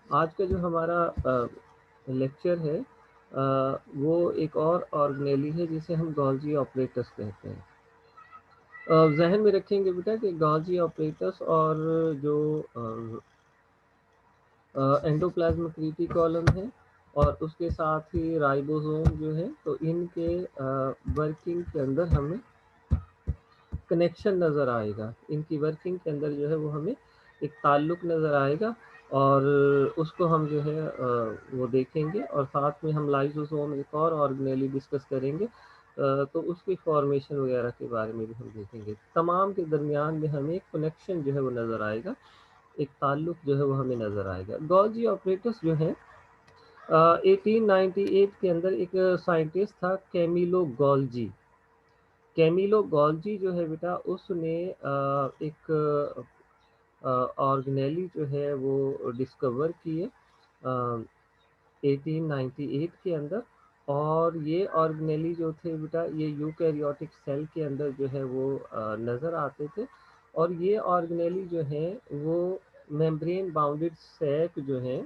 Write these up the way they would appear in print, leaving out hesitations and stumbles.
आज का जो हमारा लेक्चर है वो एक और ऑर्गेनेली है जिसे हम गॉल्जी ऑपरेटर्स कहते हैं। जहन में रखेंगे बेटा कि गॉल्जी ऑपरेटर्स और जो एंडोप्लाज्मिक रेटिकुलम है और उसके साथ ही राइबोसोम जो है, तो इनके वर्किंग के अंदर हमें कनेक्शन नज़र आएगा। इनकी वर्किंग के अंदर जो है वो हमें एक ताल्लुक नज़र आएगा और उसको हम जो है वो देखेंगे और साथ में हम लाइसोसोम एक और ऑर्गेनेली डिस्कस करेंगे। तो उसकी फॉर्मेशन वगैरह के बारे में भी हम देखेंगे। तमाम के दरमियान में हमें एक कनेक्शन जो है वो नज़र आएगा, एक ताल्लुक जो है वो हमें नज़र आएगा। गॉल्जी ऑपरेटर्स जो है 1898 के अंदर एक साइंटिस्ट था कैमिलो गॉल्जी। कैमिलो गॉल्जी जो है बेटा उसने एक ऑर्गेनेली जो है वो डिस्कवर किए 1898 के अंदर। और ये ऑर्गेनेली जो थे बेटा ये यूकैरियोटिक सेल के अंदर जो है वो नज़र आते थे। और ये ऑर्गेनेली जो है वो मेम्ब्रेन बाउंडेड सैक जो है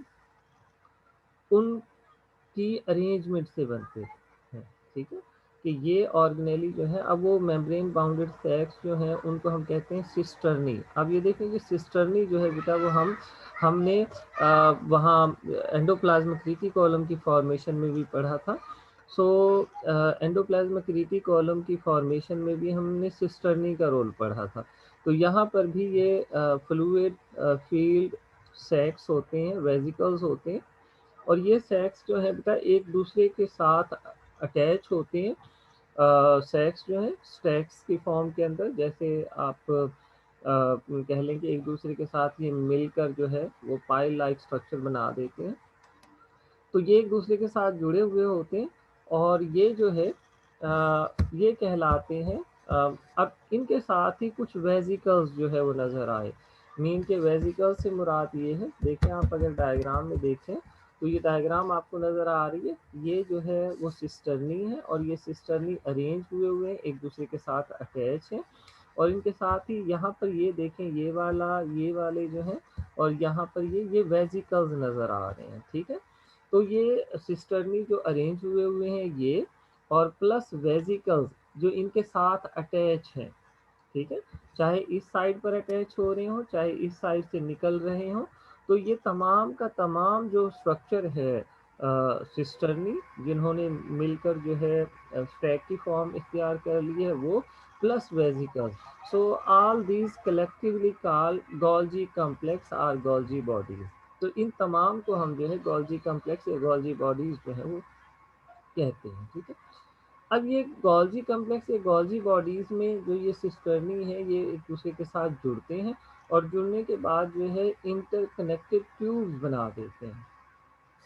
उनकी अरेंजमेंट से बनते हैं। ठीक है, कि ये ऑर्गेनेली जो है, अब वो मेम्ब्रेन बाउंडेड सैक्स जो हैं उनको हम कहते हैं सिस्टर्नी। अब ये देखें कि सिस्टर्नी जो है बेटा वो हमने वहाँ एंडोप्लाज्मिक रेटिकुलम की फॉर्मेशन में भी पढ़ा था। सो एंडोप्लाज्मिक रेटिकुलम की फॉर्मेशन में भी हमने सिस्टर्नी का रोल पढ़ा था। तो यहाँ पर भी ये फ्लूइड फील्ड सैक्स होते हैं, वेजिकल्स होते हैं। और ये सैक्स जो है बेटा एक दूसरे के साथ अटैच होते हैं। सेक्स जो है स्टैक्स की फॉर्म के अंदर, जैसे आप कह लें कि एक दूसरे के साथ ये मिलकर जो है वो पाइल लाइक स्ट्रक्चर बना देते हैं। तो ये एक दूसरे के साथ जुड़े हुए होते हैं और ये जो है ये कहलाते हैं। अब इनके साथ ही कुछ वेजिकल्स जो है वो नज़र आए। मीन के वेजिकल से मुराद ये है, देखें आप अगर डायग्राम में देखें तो ये डायग्राम आपको नज़र आ रही है, ये जो है वो सिस्टर्नी है और ये सिस्टर्नी अरेंज हुए हैं, एक दूसरे के साथ अटैच है। और इनके साथ ही यहाँ पर ये देखें, ये वाले जो हैं और यहाँ पर ये वेजिकल्स नज़र आ रहे हैं। ठीक है, तो ये सिस्टर्नी जो अरेंज हुए हैं ये, और प्लस वेजिकल्स जो इनके साथ अटैच हैं। ठीक है, चाहे इस साइड पर अटैच हो रहे हो चाहे इस साइड से निकल रहे हो, तो ये तमाम का तमाम जो स्ट्रक्चर है सिस्टर्नी जिन्होंने मिलकर जो है स्टैक की फॉर्म इख्तियार कर ली है वो, plus vesicles, so all these collectively call Golgi complex और गोल्जी बॉडीज। तो इन तमाम को हम जो है गोल्जी कॉम्प्लेक्स या गोल्जी बॉडीज जो है वो कहते हैं। ठीक है, अब ये गोल्जी कॉम्प्लेक्स या गोल्जी बॉडीज में जो ये सिस्टर्नी है ये एक दूसरे के साथ जुड़ते हैं और जुड़ने के बाद जो है इंटरकनेक्टेड ट्यूब्स बना देते हैं।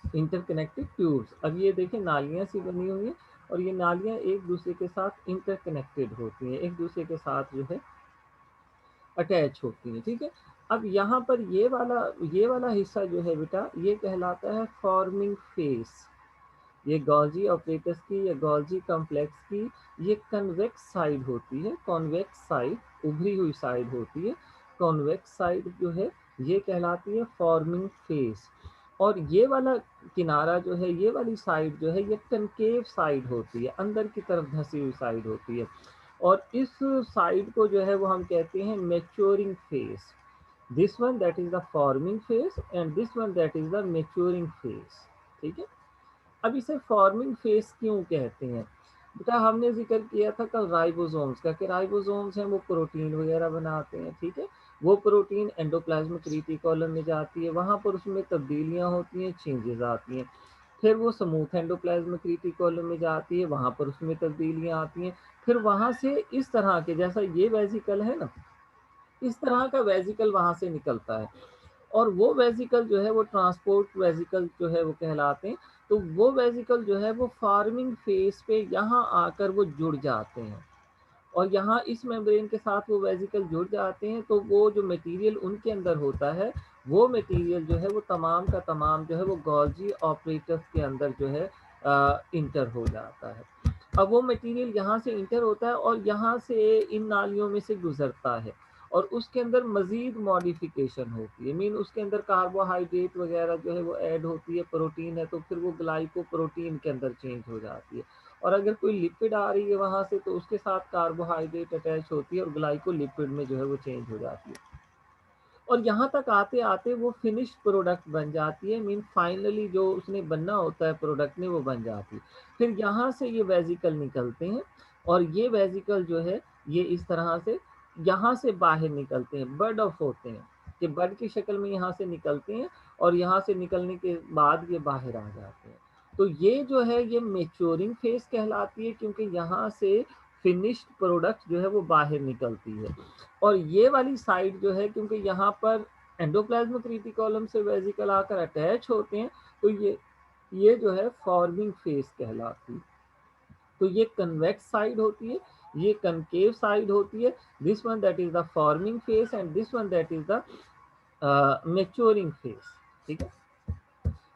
इंटरकनेक्टेड ट्यूब्स, अब ये देखें नालियाँ सी बनी हुई हैं और ये नालियाँ एक दूसरे के साथ इंटरकनेक्टेड होती हैं, एक दूसरे के साथ जो है अटैच होती हैं। ठीक है, अब यहाँ पर ये वाला हिस्सा जो है बेटा ये कहलाता है फॉर्मिंग फेस। ये गॉल्जी ऑपरेटर्स की या गॉल्जी कॉम्प्लेक्स की ये कन्वेक्स साइड होती है, कॉन्वेक्स साइड, उभरी हुई साइड होती है। कॉन्वेक्स साइड जो है ये कहलाती है फॉर्मिंग फेस। और ये वाला किनारा जो है, ये वाली साइड जो है ये कनकेव साइड होती है, अंदर की तरफ धसी हुई साइड होती है। और इस साइड को जो है वो हम कहते हैं maturing face. This one that is the forming face and this one that is the maturing face. ठीक है, अब इसे फॉर्मिंग फेस क्यों कहते हैं बेटा, हमने जिक्र किया था कल राइबोसोम्स का, कि राइबोसोम्स हैं वो प्रोटीन वगैरह बनाते हैं। ठीक है, वो प्रोटीन एंडोप्लाज्मिक रेटिकुलम में जाती है, वहां पर उसमें तब्दीलियां होती हैं, चेंजेस आती हैं। फिर वो स्मूथ एंडोप्लाज्मिक रेटिकुलम में जाती है, वहां पर उसमें तब्दीलियां आती हैं। फिर वहां से इस तरह के, जैसा ये वेजिकल है ना, इस तरह का वेजिकल वहां से निकलता है और वो वेजिकल जो है वो ट्रांसपोर्ट वेजिकल जो है वो कहलाते हैं। तो वो वेजिकल जो है वो फार्मिंग फेज पे यहाँ आकर वो जुड़ जाते हैं और यहाँ इस मेम्ब्रेन के साथ वो वेजिकल जुड़ जाते हैं। तो वो जो मटेरियल उनके अंदर होता है, वो मटेरियल जो है वो तमाम का तमाम जो है वो गॉल्जी ऑपरेटर्स के अंदर जो है इंटर हो जाता है। अब वो मटेरियल यहाँ से इंटर होता है और यहाँ से इन नालियों में से गुजरता है और उसके अंदर मजीद मॉडिफिकेशन होती है, मीन उसके अंदर कार्बोहाइड्रेट वगैरह जो है वो ऐड होती है, प्रोटीन है तो फिर वो ग्लाइकोप्रोटीन के अंदर चेंज हो जाती है। और अगर कोई लिपिड आ रही है वहां से तो उसके साथ कार्बोहाइड्रेट अटैच होती है और ग्लाइकोलिपिड में जो है वो चेंज हो जाती है। और यहाँ तक आते आते वो फिनिश प्रोडक्ट बन जाती है, मीन फाइनली जो उसने बनना होता है प्रोडक्ट में वो बन जाती है। फिर यहाँ से ये वेजिकल निकलते हैं और ये वेजिकल जो है ये इस तरह से यहाँ से बाहर निकलते हैं, बर्ड ऑफ होते हैं कि बर्ड की शक्ल में यहाँ से निकलते हैं और यहाँ से निकलने के बाद ये बाहर आ जाते हैं। तो ये जो है ये मेच्योरिंग फेज कहलाती है, क्योंकि यहाँ से फिनिश्ड प्रोडक्ट जो है वो बाहर निकलती है। और ये वाली साइड जो है, क्योंकि यहाँ पर एंडोप्लाज्मिक रेटिकुलम से वेजिकल आकर अटैच होते हैं, तो ये जो है फॉर्मिंग फेज कहलाती है। तो ये कन्वेक्स साइड होती है, ये कनकेव साइड होती है। This one that is the forming phase and this one that is the maturing phase. ठीक है।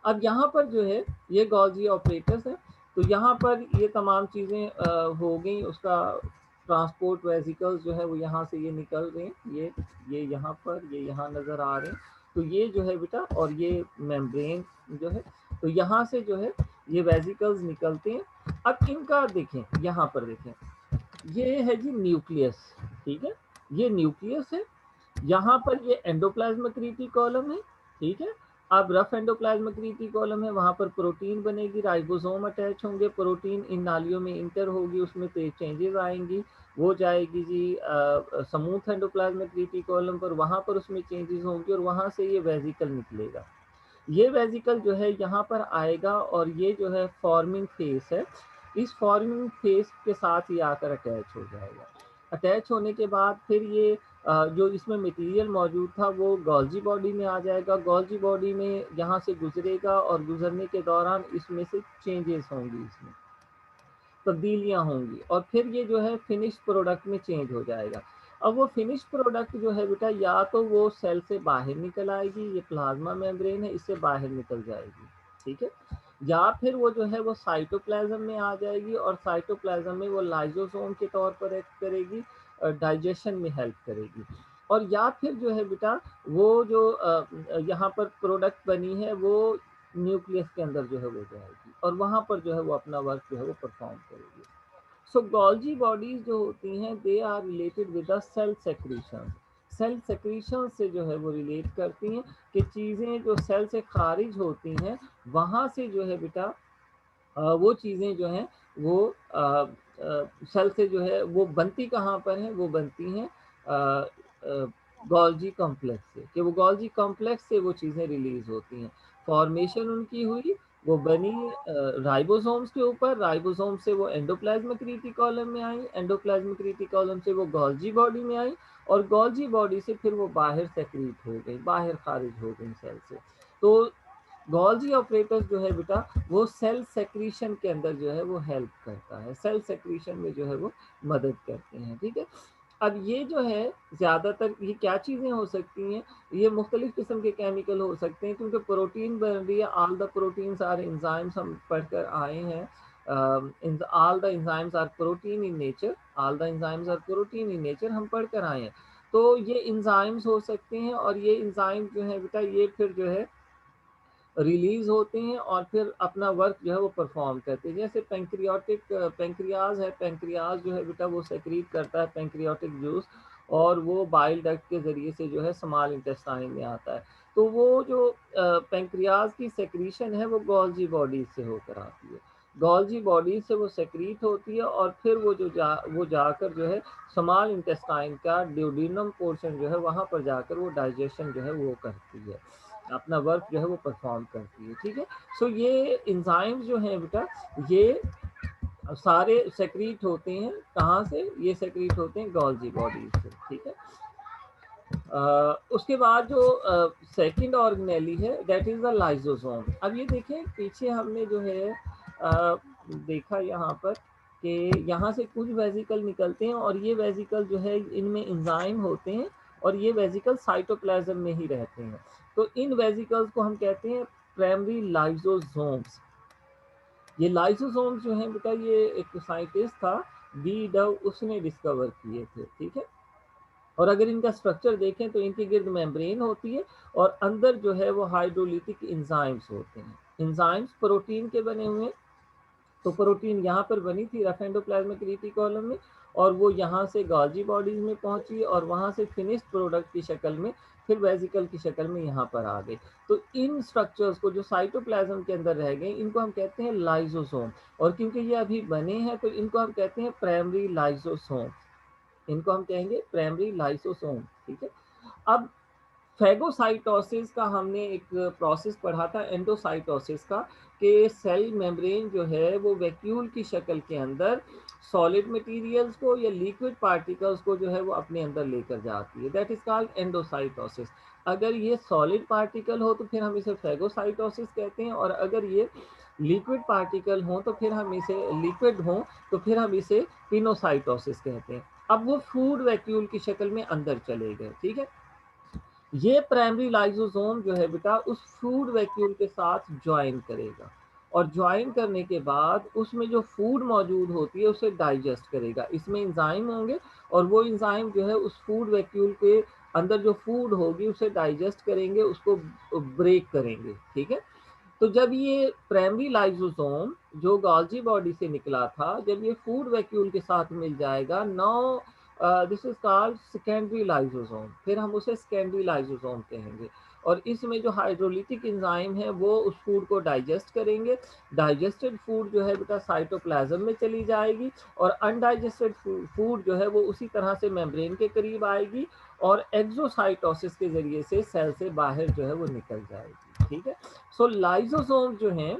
अब यहाँ पर जो है ये गॉल्जी ऑपरेटर्स है। तो यहाँ पर ये तमाम चीज़ें हो गई, उसका ट्रांसपोर्ट वेजिकल्स जो है वो यहाँ से ये निकल रहे हैं, ये यहाँ पर, ये यहाँ नज़र आ रहे हैं। तो ये जो है बेटा, और ये मेम्ब्रेन जो है, तो यहाँ से जो है ये वेजिकल्स निकलते हैं। अब इनका देखें, यहाँ पर देखें, ये है जी न्यूक्लियस। ठीक है, ये न्यूक्लियस है। यहाँ पर ये एंडोप्लाज्मिक रेटिकुलम है। ठीक है। अब रफ एंडोप्लाज्मिक रेटिकुलम है, वहां पर प्रोटीन बनेगी, राइबोसोम अटैच होंगे, प्रोटीन इन नालियों में इंटर होगी, उसमें चेंजेस आएंगी, वो जाएगी जी स्मूथ एंडोप्लाज्मिक रेटिकुलम पर, वहां पर उसमें चेंजेस होंगी और वहां से ये वेजिकल निकलेगा। ये वेजिकल जो है यहाँ पर आएगा और ये जो है फॉर्मिंग फेस है, इस फॉर्मिंग फेस के साथ ये आकर अटैच हो जाएगा। अटैच होने के बाद फिर ये जो इसमें मटेरियल मौजूद था वो गोल्जी बॉडी में आ जाएगा, गोल्जी बॉडी में यहाँ से गुजरेगा और गुजरने के दौरान इसमें से चेंजेस होंगी, इसमें तब्दीलियां होंगी और फिर ये जो है फिनिश प्रोडक्ट में चेंज हो जाएगा। अब वो फिनिश प्रोडक्ट जो है बेटा, या तो वो सेल से बाहर निकल आएगी, ये प्लाज्मा मेम्ब्रेन है, इससे बाहर निकल जाएगी। ठीक है। या फिर वो जो है वो साइटोप्लाज्म में आ जाएगी और साइटोप्लाज्म में वो लाइजोसोम के तौर पर एक्ट करेगी, डाइजेशन में हेल्प करेगी। और या फिर जो है बेटा वो जो यहाँ पर प्रोडक्ट बनी है वो न्यूक्लियस के अंदर जो है वो जाएगी और वहां पर जो है वो अपना वर्क जो है वो परफॉर्म करेगी। सो गोल्जी बॉडीज जो होती हैं they are related with the cell secretion. Cell secretion से जो है वो रिलेट करती हैं कि चीज़ें जो सेल से खारिज होती हैं वहाँ से जो है बेटा वो चीज़ें जो हैं वो सेल से जो है वो बनती कहाँ पर हैं, वो बनती हैं गोल्जी कॉम्प्लेक्स से, कि वो गोल्जी कॉम्प्लेक्स से वो चीज़ें रिलीज होती हैं। फॉर्मेशन उनकी हुई, वो बनी राइबोसोम्स के ऊपर, राइबोसोम से वो एंडोप्लाज्मिक रेटिकुलम में आई, एंडोप्लाज्मिक रेटिकुलम से वो गोल्जी बॉडी में आई और गोल्जी बॉडी से फिर वो बाहर सेक्रीट हो गई, बाहर खारिज हो गई सेल से। तो गोल्जी ऑपरेटर्स जो है बेटा वो सेल सेक्रीशन के अंदर जो है वो हेल्प करता है, सेल सेक्रीशन में जो है वो मदद करते हैं। ठीक है। अब ये जो है ज़्यादातर ये क्या चीज़ें हो सकती हैं, ये मुख्तलिफ किस्म के केमिकल हो सकते हैं, क्योंकि प्रोटीन बन रही है, all the proteins are enzymes, हम पढ़कर आए हैं, all the enzymes are protein in nature, all the enzymes are protein in nature, हम पढ़कर आए हैं। तो ये एंजाइम्स हो सकते हैं और ये एंजाइम जो है बेटा ये फिर जो है रिलीज होते हैं और फिर अपना वर्क जो है वो परफॉर्म करते हैं। जैसे पेंक्रियाज है, पेंक्रियाज जो है बेटा वो सेक्रीट करता है पेंक्रियाटिक जूस और वो बाइल डक्ट के ज़रिए से जो है स्मॉल इंटेस्टाइन में आता है। तो वो जो पेंक्रियाज की सेक्रीशन है वो गोल्जी बॉडी से होकर आती है, गोल्जी बॉडी से वो सेक्रीट होती है और फिर वो जाकर जो है स्मॉल इंटेस्टाइन का ड्यूडिनम पोर्शन जो है वहाँ पर जाकर वो डाइजेशन जो है वो करती है, अपना वर्क जो है वो परफॉर्म करती है। ठीक है। सो ये एंजाइम्स जो हैं बेटा ये सारे सेक्रीट होते हैं, कहाँ से, ये सेक्रीट होते हैं गोल्जी बॉडी से। ठीक है। उसके बाद जो सेकंड ऑर्गेनेली है दैट इज द लाइसोसोम। अब ये देखें पीछे हमने जो है देखा यहाँ पर कि यहाँ से कुछ वेजिकल निकलते हैं और ये वेजिकल जो है इनमें एंजाइम होते हैं और ये वेजिकल साइटोप्लाज्म में ही रहते हैं। तो इन वेजिकल्स को हम कहते हैं प्राइमरी लाइसोसोम्स। ये लाइसोसोम्स जो हैं बेटा ये एक साइंटिस्ट था डी डव, उसने डिस्कवर किए थे। ठीक है। और अगर इनका स्ट्रक्चर देखें तो इनके गिर्द मेम्ब्रेन होती है और अंदर जो है वो हाइड्रोलिटिक इंजाइम्स होते हैं। इंजाइम्स प्रोटीन के बने हुए हैं, तो प्रोटीन यहाँ पर बनी थी रफ एंडोप्लाज्मिक रेटिकुलम में, और वो यहाँ से गॉल्जी बॉडीज में पहुंची और वहाँ से फिनिश्ड प्रोडक्ट की शक्ल में फिर वेसिकल की शक्ल में यहाँ पर आ गई। तो इन स्ट्रक्चर्स को जो साइटोप्लाज्म के अंदर रह गए इनको हम कहते हैं लाइजोसोम, और क्योंकि ये अभी बने हैं तो इनको हम कहते हैं प्राइमरी लाइजोसोम, इनको हम कहेंगे प्राइमरी लाइसोसोम। ठीक है। अब फेगोसाइटोसिस का हमने एक प्रोसेस पढ़ा था एंडोसाइटोसिस का, कि सेल मेम्ब्रेन जो है वो वैक्यूल की शक्ल के अंदर सॉलिड मटेरियल्स को या लिक्विड पार्टिकल्स को जो है वो अपने अंदर लेकर जाती है, दैट इज कॉल्ड एंडोसाइटोसिस। अगर ये सॉलिड पार्टिकल हो तो फिर हम इसे फेगोसाइटोसिस कहते हैं, और अगर ये लिक्विड पार्टिकल हो तो फिर हम इसे लिक्विड हो तो फिर हम इसे पिनोसाइटोसिस कहते हैं। अब वो फूड वैक्यूल की शक्ल में अंदर चले गए। ठीक है। ये प्राइमरी लाइसोसोम जो है बेटा उस फूड वैक्यूल के साथ ज्वाइन करेगा, और ज्वाइन करने के बाद उसमें जो फूड मौजूद होती है उसे डाइजेस्ट करेगा। इसमें इंजाइम होंगे और वो इंजाइम जो है उस फूड वैक्यूल के अंदर जो फूड होगी उसे डाइजेस्ट करेंगे, उसको ब्रेक करेंगे। ठीक है। तो जब ये प्राइमरी लाइसोसोम जो गॉल्जी बॉडी से निकला था, जब ये फूड वैक्यूल के साथ मिल जाएगा, now this is called secondary lysosome, फिर हम उसे सेकेंडरी लाइसोसोम कहेंगे। और इसमें जो हाइड्रोलिटिक एंजाइम है वो उस फूड को डाइजेस्ट करेंगे। डाइजेस्टेड फूड जो है बेटा साइटोप्लाज्म में चली जाएगी, और अनडाइजेस्टेड फूड जो है वो उसी तरह से मेम्ब्रेन के करीब आएगी और एक्सोसाइटोसिस के जरिए से सेल से बाहर जो है वो निकल जाएगी। ठीक है। सो लाइसोसोम जो है,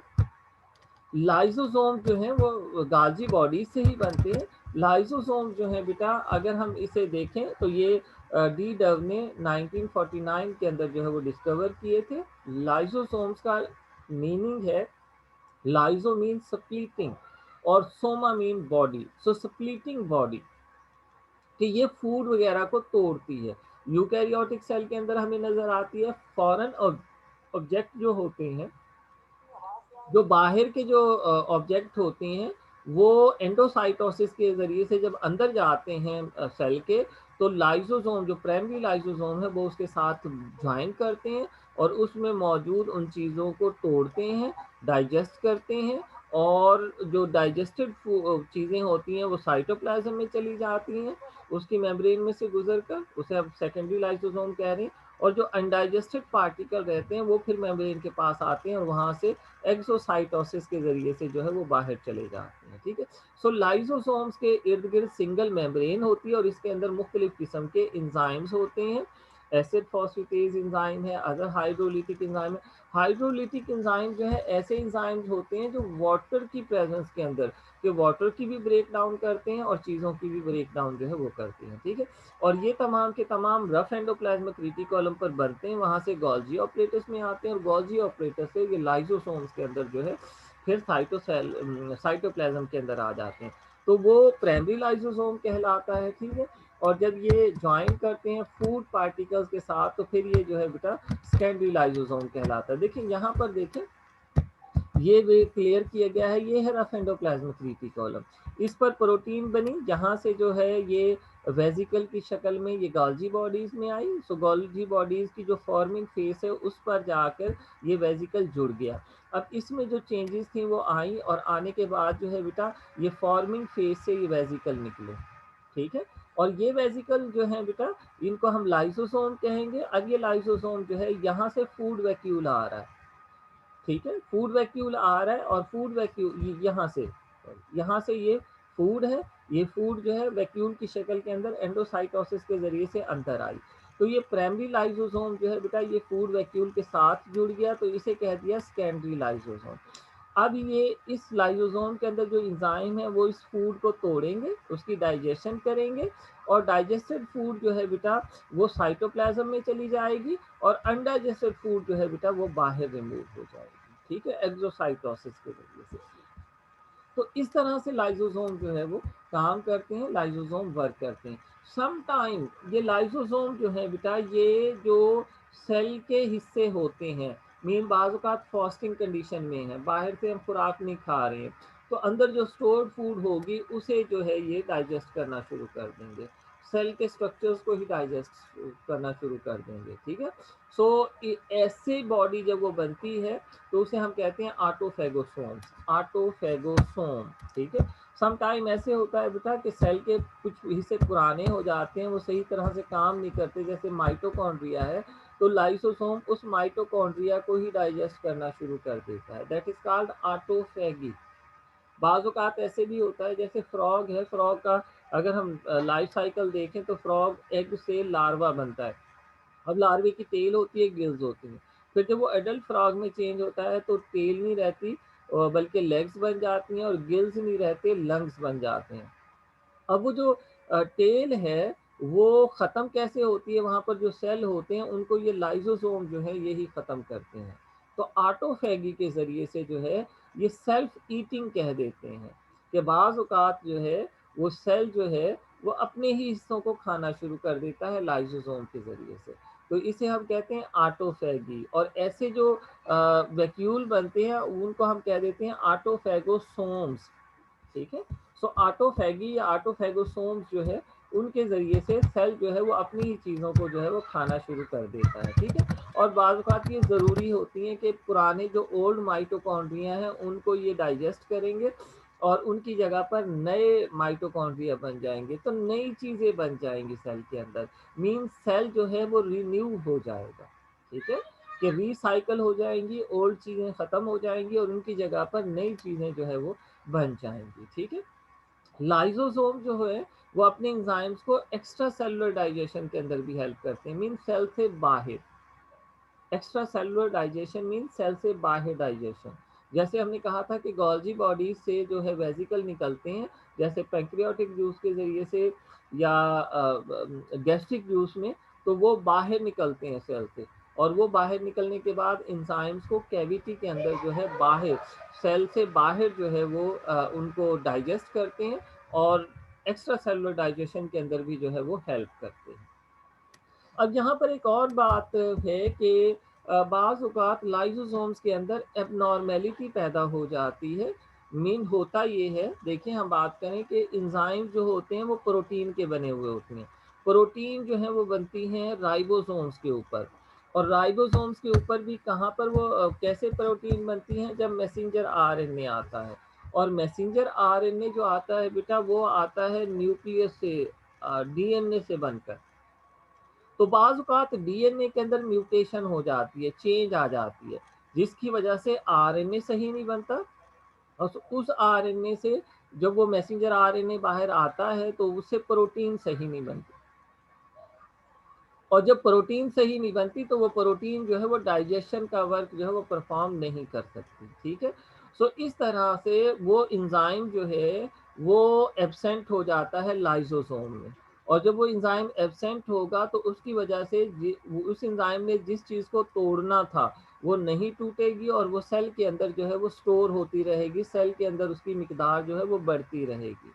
लाइसोसोम जो है वो गाजी बॉडी से ही बनते हैं। लाइसोसोम जो है बेटा अगर हम इसे देखें तो ये डी डव ने 1949 के अंदर जो है वो डिस्कवर किए थे। लाइसोसोम्स का मीनिंग है, लाइसो मीन स्प्लिटिंग और सोमा मीन बॉडी, सो स्प्लिटिंग बॉडी, कि ये फूड वगैरह को तोड़ती है। यूकैरियोटिक सेल के अंदर हमें नजर आती है। फॉरेन ऑब्जेक्ट जो होते हैं, जो बाहर के जो ऑब्जेक्ट होते हैं, वो एंडोसाइटोसिस के जरिए से जब अंदर जाते हैं सेल के, तो लाइसोसोम जो प्राइमरी लाइसोसोम है वो उसके साथ ज्वाइन करते हैं और उसमें मौजूद उन चीज़ों को तोड़ते हैं, डाइजेस्ट करते हैं, और जो डाइजेस्टेड चीज़ें होती हैं वो साइटोप्लाज्म में चली जाती हैं उसकी मेम्ब्रेन में से गुजरकर, उसे अब सेकेंडरी लाइसोसोम कह रहे हैं। और जो अनडाइजेस्टेड पार्टिकल रहते हैं वो फिर मेम्ब्रेन के पास आते हैं और वहाँ से एक्सोसाइटोसिस के जरिए से जो है वो बाहर चले जाते हैं। ठीक है। सो लाइसोसोम्स के इर्द गिर्द सिंगल मेम्ब्रेन होती है और इसके अंदर मुख्तलिफ किस्म के इंजाइम्स होते हैं। एसिड फॉस्फेटेज इंजाइम है, अदर हाइड्रोलिटिक इंजाइम है। हाइड्रोलिटिक इंजाइम जो है ऐसे इंजाइम्स होते हैं जो वाटर की प्रेजेंस के अंदर कि वाटर की भी ब्रेक डाउन करते हैं और चीज़ों की भी ब्रेक डाउन जो है वो करते हैं। ठीक है। और ये तमाम के तमाम रफ एंडोप्लाज्मिक रेटिकुलम पर बनते हैं, वहाँ से गोल्जी ऑपरेटस में आते हैं और गोल्जी ऑपरेटस से ये लाइसोसोम्स के अंदर जो है फिर साइटोप्लाज्म के अंदर आ जाते हैं। तो वो प्राइमरी लाइसोसोम कहलाता है। ठीक है। और जब ये ज्वाइन करते हैं फूड पार्टिकल्स के साथ तो फिर ये जो है बेटा सेकेंडरी लाइसोसोम कहलाता है। देखिए यहाँ पर देखें, ये भी क्लियर किया गया है, ये है रफ एंडोप्लाज्मिक रेटिकुलम। इस पर प्रोटीन बनी जहाँ से जो है ये वेजिकल की शक्ल में ये गोल्जी बॉडीज में आई। सो गोल्जी बॉडीज की जो फॉर्मिंग फेस है उस पर जाकर ये वेजिकल जुड़ गया। अब इसमें जो चेंजेस थी वो आई और आने के बाद जो है बेटा ये फॉर्मिंग फेस से ये वेजिकल निकले। ठीक है। और ये वेजिकल जो है बेटा इनको हम लाइसोसोम कहेंगे। अब ये लाइसोसोम जो है यहाँ से फूड वैक्यूल आ रहा है। ठीक है। फूड वैक्यूल आ रहा है और फूड वैक्यूल यहाँ से ये फूड है, ये फूड जो है वैक्यूल की शक्ल के अंदर एंडोसाइटोसिस के जरिए से अंदर आई। तो ये प्राइमरी लाइसोसोम जो है बेटा ये फूड वैक्यूल के साथ जुड़ गया तो इसे कह दिया सेकेंडरी लाइसोसोम। अब ये इस लाइसोसोम के अंदर जो इंजाइम है वो इस फूड को तोड़ेंगे, उसकी डाइजेशन करेंगे, और डाइजेस्टेड फूड जो है बेटा वो साइटोप्लाज्म में चली जाएगी और अनडाइजेस्टेड फूड जो है बेटा वो बाहर रिमूव हो जाएगी। ठीक है, एक्सोसाइटोसिस के जरिए से। तो इस तरह से लाइसोसोम जो है वो काम करते हैं, लाइसोसोम वर्क करते हैं। सम टाइम ये लाइसोसोम जो है बेटा ये जो सेल के हिस्से होते हैं, मेन बाज़ात फास्टिंग कंडीशन में है, बाहर से हम खुराक नहीं खा रहे हैं, तो अंदर जो स्टोर्ड फूड होगी उसे जो है ये डाइजेस्ट करना शुरू कर देंगे। सेल के स्ट्रक्चर्स को ही डाइजेस्ट करना शुरू कर देंगे, ठीक है। सो ऐसे बॉडी जब वो बनती है तो उसे हम कहते हैं ऑटोफेगोसोम्स, ऑटोफेगोसोम, ठीक है। सम टाइम ऐसे होता है बेटा कि सेल के कुछ हिस्से पुराने हो जाते हैं, वो सही तरह से काम नहीं करते, जैसे माइटोकॉन्ड्रिया है, तो लाइसोसोम उस माइटोकॉन्ड्रिया को ही डाइजेस्ट करना शुरू कर देता है, दैट इज कॉल्ड ऑटोफेगी। बाज़ औक़ात ऐसे भी होता है, जैसे फ्रॉग है, फ्रॉग का अगर हम लाइफ साइकिल देखें तो फ्रॉग एग से लार्वा बनता है। अब लार्वे की टेल होती है, गिल्स होती हैं। फिर जब वो एडल्ट फ्रॉग में चेंज होता है तो टेल नहीं रहती, बल्कि लेग्स बन जाती हैं, और गिल्स नहीं रहते, लंग्स बन जाते हैं। अब वो जो टेल है वो ख़त्म कैसे होती है, वहाँ पर जो सेल होते हैं उनको ये लाइसोसोम जो है यही ख़त्म करते हैं। तो ऑटोफैगी के ज़रिए से जो है ये सेल्फ ईटिंग कह देते हैं कि बाज़ औक़ात जो है वो सेल जो है वो अपने ही हिस्सों को खाना शुरू कर देता है लाइसोसोम के ज़रिए से। तो इसे हम कहते हैं ऑटोफैगी, और ऐसे जो वैक्यूल बनते हैं उनको हम कह देते हैं ऑटोफैगोसोम्स, ठीक है। सो ऑटोफैगी या ऑटोफैगोसोम्स जो है उनके ज़रिए से सेल जो है वो अपनी ही चीज़ों को जो है वो खाना शुरू कर देता है, ठीक है। और बाज़ औक़ात ये ज़रूरी होती हैं कि पुराने जो ओल्ड माइटोकॉन्ड्रिया हैं उनको ये डाइजेस्ट करेंगे और उनकी जगह पर नए माइटोकॉन्ड्रिया बन जाएंगे, तो नई चीज़ें बन जाएंगी सेल के अंदर। मीन सेल जो है वो रिन्यू हो जाएगा, ठीक है, कि रिसाइकल हो जाएंगी, ओल्ड चीज़ें ख़त्म हो जाएंगी और उनकी जगह पर नई चीज़ें जो है वो बन जाएंगी, ठीक है। लाइसोसोम जो है वो अपने एंजाइम्स को एक्स्ट्रा सेलुलर डाइजेशन के अंदर भी हेल्प करते हैं, मीन सेल से बाहर। Extra cellular digestion mean cell से बाहर डाइजेशन। जैसे हमने कहा था कि गोल्जी बॉडी से जो है वेजिकल निकलते हैं, जैसे पैंक्रियाटिक जूस के जरिए से या गैस्ट्रिक जूस में, तो वो बाहर निकलते हैं सेल से, और वो बाहर निकलने के बाद इंजाइम्स को कैविटी के अंदर जो है बाहर, सेल से बाहर जो है वो उनको डाइजेस्ट करते हैं, और एक्स्ट्रा सेलुलर डाइजेशन के अंदर भी जो है वो हेल्प करते हैं। अब यहाँ पर एक और बात है कि बाज़ औक़ात लाइसोसोम्स के अंदर एबनॉर्मेलिटी पैदा हो जाती है। मीन होता ये है, देखिए हम बात करें कि एंजाइम जो होते हैं वो प्रोटीन के बने हुए होते हैं। प्रोटीन जो है वो बनती हैं राइबोसोम्स के ऊपर, और राइबोसोम्स के ऊपर भी कहाँ पर वो कैसे प्रोटीन बनती हैं, जब मैसेंजर आरएनए आता है। और मैसेंजर आरएनए जो आता है बेटा वो आता है न्यूक्लियस से, डीएनए से बनकर। तो बाज़ औक़ात डीएनए के अंदर म्यूटेशन हो जाती है, चेंज आ जाती है, जिसकी वजह से आरएनए सही नहीं बनता, और उस आरएनए से जब वो मैसेंजर आरएनए बाहर आता है तो उससे प्रोटीन सही नहीं बनती, और जब प्रोटीन सही नहीं बनती तो वो प्रोटीन जो है वो डाइजेशन का वर्क जो है वो परफॉर्म नहीं कर सकती, ठीक है। सो इस तरह से वो एंजाइम जो है वो एब्सेंट हो जाता है लाइसोसोम में, और जब वो एंजाइम एब्सेंट होगा तो उसकी वजह से उस एंजाइम ने जिस चीज़ को तोड़ना था वो नहीं टूटेगी, और वो सेल के अंदर जो है वो स्टोर होती रहेगी, सेल के अंदर उसकी मिकदार जो है वो बढ़ती रहेगी,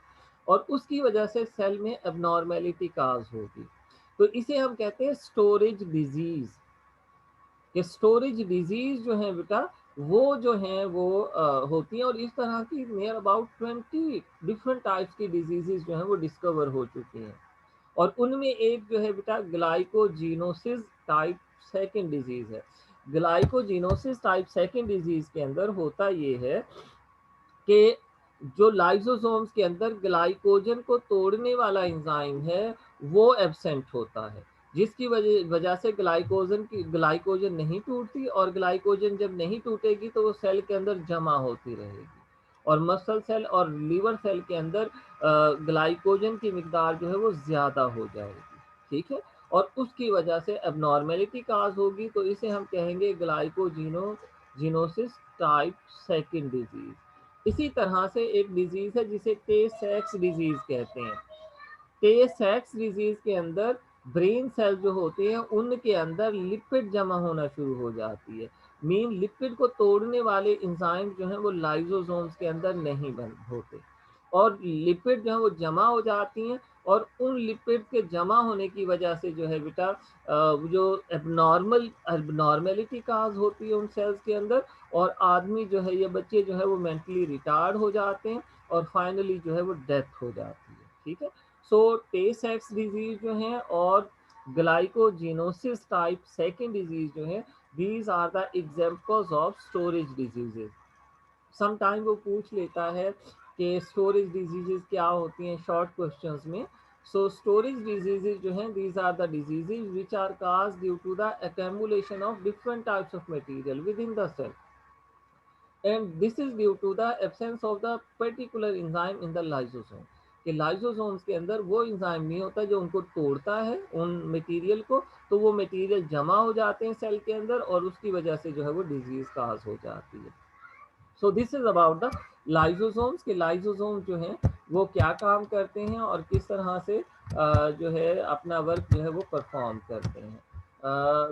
और उसकी वजह से सेल में एबनॉर्मेलिटी काज होगी। तो इसे हम कहते हैं स्टोरेज डिजीज। ये स्टोरेज डिजीज जो है बेटा वो जो है वो होती है, और इस तरह की नियर अबाउट 20 डिफरेंट टाइप्स की डिजीजेस जो है वो डिस्कवर हो चुकी हैं, और उनमें एक जो है बेटा ग्लाइकोजीनोसिस टाइप सेकेंड डिजीज है। ग्लाइकोजीनोसिस टाइप सेकेंड डिजीज के अंदर होता ये है कि जो लाइसोसोम्स के अंदर ग्लाइकोजन को तोड़ने वाला एंजाइम है वो एब्सेंट होता है, जिसकी वजह वजह से ग्लाइकोजन नहीं टूटती, और ग्लाइकोजन जब नहीं टूटेगी तो वो सेल के अंदर जमा होती रहेगी, और मसल सेल और लीवर सेल के अंदर ग्लाइकोजन की मिकदार जो है वो ज़्यादा हो जाएगी, ठीक है, और उसकी वजह से एबनॉर्मेलिटी काज होगी, तो इसे हम कहेंगे ग्लाइकोजिनोसिस टाइप सेकेंड डिजीज। इसी तरह से एक डिजीज है जिसे टे सेक्स डिजीज कहते हैं। टे सेक्स डिजीज के अंदर ब्रेन सेल जो होते हैं उनके अंदर लिपिड जमा होना शुरू हो जाती है। मीन लिपिड को तोड़ने वाले एंजाइम जो हैं वो लाइसोसोम्स के अंदर नहीं बन होते, और लिपिड जो है वो जमा हो जाती हैं, और उन लिपिड के जमा होने की वजह से जो है बेटा जो एबनॉर्मेलिटी काज होती है उन सेल्स के अंदर, और आदमी जो है ये बच्चे जो है वो मेंटली रिटार्ड हो जाते हैं, और फाइनली जो है वो डेथ हो जाती है, ठीक है। सो टे सेक्स डिजीज जो है और ग्लाइकोजेनोसिस टाइप सेकेंड डिजीज जो है, these are the examples of storage diseases. Sometime वो पूछ लेता है कि स्टोरेज डिजीजेज क्या होती हैं शॉर्ट क्वेश्चंस में। सो स्टोरेज डिजीजेज जो हैं, these are the diseases which are caused due to the accumulation of different types of material within the cell, and this is due to the absence of the particular enzyme in the lysosome। कि lysosomes के अंदर वो enzyme नहीं होता जो उनको तोड़ता है उन मटेरियल को, तो वो मटेरियल जमा हो जाते हैं सेल के अंदर और उसकी वजह से जो है वो डिजीज काज हो जाती है। So this is about the lysosomes के लाइसोसोम जो हैं वो क्या काम करते हैं और किस तरह से जो है अपना वर्क जो है वो परफॉर्म करते हैं।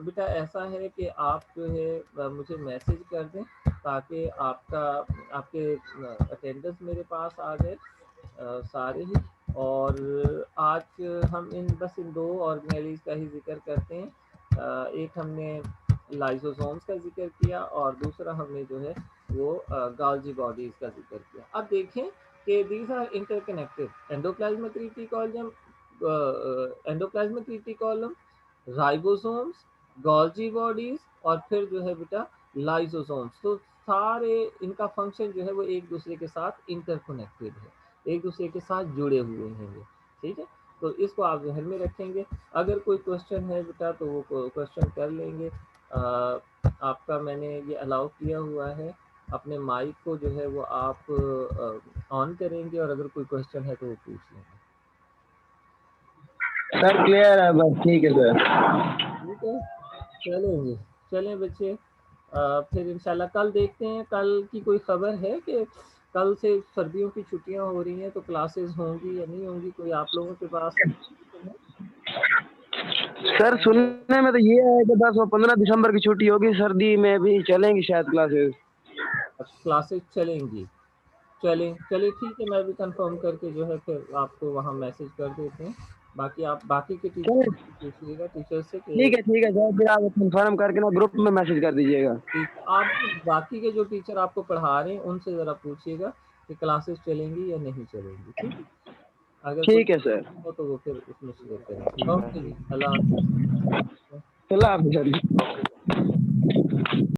बेटा ऐसा है कि आप जो है मुझे मैसेज कर दें ताकि आपके अटेंडेंस मेरे पास आ गए सारे ही। और आज हम बस इन दो ऑर्गेनेलीज का ही जिक्र करते हैं। एक हमने लाइसोसोम्स का जिक्र किया और दूसरा हमने जो है वो गाल्जी बॉडीज का जिक्र किया। अब देखें कि these are interconnected, endoplasmic reticulum, endoplasmic reticulum, ribosomes, Golgi bodies और फिर जो है बेटा लाइसोसोम्स। तो सारे इनका फंक्शन जो है वो एक दूसरे के साथ इंटरकनेक्टेड है, एक दूसरे के साथ जुड़े हुए हैं ये, ठीक है। तो इसको आप ध्यान में रखेंगे। अगर कोई क्वेश्चन है बेटा तो वो क्वेश्चन कर लेंगे। आपका मैंने ये अलाउ किया हुआ है, अपने माइक को जो है वो आप ऑन करेंगे और अगर कोई क्वेश्चन है तो वो पूछ लेंगे। सर क्लियर है बस, ठीक है सर। ठीक है, चलेंगे, चलें बच्चे। फिर इंशाल्लाह कल देखते हैं, कल की कोई खबर है कि कल से सर्दियों की छुट्टियां हो रही हैं तो क्लासेस होंगी या नहीं होंगी, कोई आप लोगों के पास? सर सुनने में तो ये है कि 10 और 15 दिसंबर की छुट्टी होगी, सर्दी में भी चलेंगी शायद क्लासेस। क्लासेस चलेंगी, चलिए ठीक है, मैं भी कंफर्म करके जो है फिर आपको वहाँ मैसेज कर देते हैं। बाकी आप बाकी के टीचर पूछिएगा टीचर से कि ठीक है सर, फिर आप कंफर्म करके ना ग्रुप में मैसेज कर दीजिएगा। आप बाकी के जो टीचर आपको पढ़ा रहे हैं उनसे ज़रा पूछिएगा कि क्लासेस चलेंगी या नहीं चलेंगी, ठीक है। अगर कुछ ठीक है सर। हो तो वो फिर उसमें शेयर करें। ओके जी, अल्लाह हाफिज़। अल्लाह हाफिज़ सर।